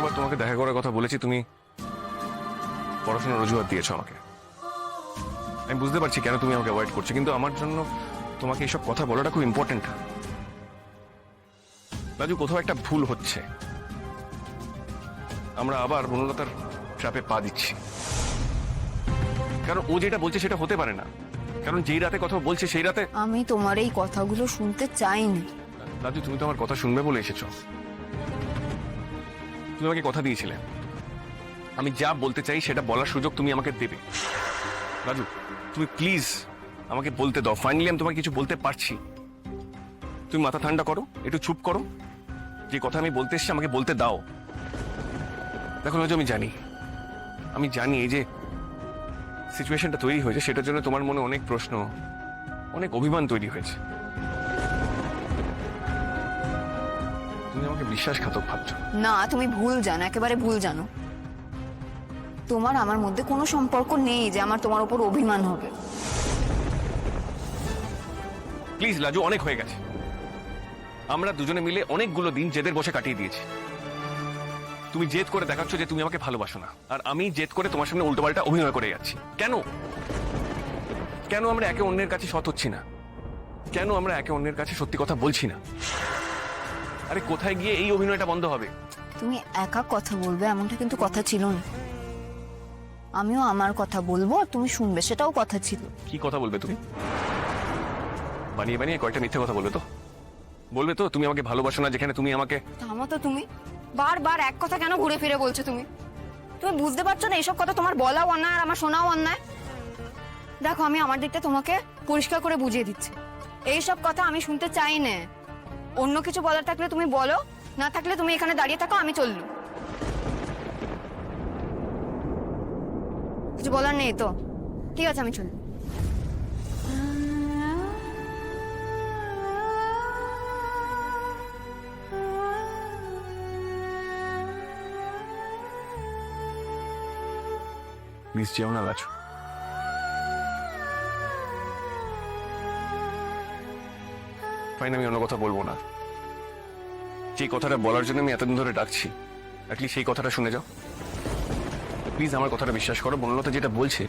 যতবার তোমাকে দেখা করার কথা বলেছি তুমি পড়াশোনার অজুহাত দিয়েছো আমাকে। আমি বুঝতে পারছি কেন তুমি আমাকে অ্যাভয়েড করছো, কিন্তু আমার জন্য তোমাকে এইসব কথা বলাটা খুব ইম্পর্টেন্ট। রাজু, কোথাও একটা ভুল হচ্ছে। আমরা আবার বনলতার ট্র্যাপে পা দিচ্ছি। কারণ ও যেটা বলছে সেটা হতে পারে না, কারণ যেই রাতে কথা বলছে সেই রাতে। আমি তোমার এই কথাগুলো শুনতে চাইনি। রাজু, তুমি তো আমার কথা শুনবে বলে এসেছো। তুমি আমাকে কথা দিয়েছিলে আমি যা বলতে চাই সেটা বলার সুযোগ তুমি আমাকে দেবে। রাজু, তুমি প্লিজ আমাকে বলতে দাও। ফাইনালি আমি তোমাকে কিছু বলতে পারছি। তুমি মাথা ঠান্ডা করো, একটু চুপ করো। যে কথা আমি বলতে এসেছি আমাকে বলতে দাও। দেখো রাজু, আমি জানি এই যে সিচুয়েশনটা তৈরি হয়েছে সেটার জন্য তোমার মনে অনেক প্রশ্ন, অনেক অভিমান তৈরি হয়েছে। তুমি আমাকে বিশ্বাসঘাতক ভাবছো। না, তুমি ভুল জানো, একেবারে ভুল জানো। তোমার আমার মধ্যে কোনো সম্পর্ক নেই যে আমার তোমার উপর অভিমান হবে। প্লিজ লাজু, অনেক হয়ে গেছে। আমরা দুজনে মিলে অনেকগুলো দিন জেদের বসে কাটিয়ে দিয়েছি। তুমি জেদ করে দেখাচ্ছ যে তুমি আমাকে ভালোবাসো না, আর আমি জেদ করে তোমার সামনে উল্টোপাল্টা অভিনয় করে যাচ্ছি। কেন কেন আমরা একে অন্যের কাছে সৎ হচ্ছি না? কেন আমরা একে অন্যের কাছে সত্যি কথা বলছি না? আরে কোথায় গিয়ে এই অভিনয়টা বন্ধ হবে? তুমি একা কথা বলবে এমনটা কিন্তু কথা ছিল না। আমিও আমার কথা বলবো আর তুমি শুনবে, সেটাও কথা ছিল। কি কথা বলবে তুমি? বানিয়ে বানিয়ে কয়েকটা মিথ্যে কথা বলবে তো? বলবে তো তুমি আমাকে ভালোবাসো না, যেখানে তুমি আমাকে। থামো তো তুমি, বারবার এক কথা কেন ঘুরে ফিরে বলছো? তুমি তুমি বুঝতে পারছো না এইসব কথা তোমার বলাও অন্যায় আর আমার শোনাও অন্যায়? দেখো, আমি আমার দিকটা তোমাকে পরিষ্কার করে বুঝিয়ে দিচ্ছি। এইসব কথা আমি শুনতে চাই না। অন্য কিছু বলার থাকলে তুমি বলো, না থাকলে তুমি এখানে দাঁড়িয়ে থাকো, আমি চললুম। কিছু বলার নেই তো? ঠিক আছে, আমি চললুম। প্লিজ যেও না লাজু। ফাইন, আমি অন্য কথা বলবো না। যে কথাটা বলার জন্য আমি এতদিন ধরে ডাকছি, অ্যাটলিস্ট সেই কথাটা শুনে যাও। প্লিজ আমার কথাটা বিশ্বাস করো। বনলতা যেটা বলছে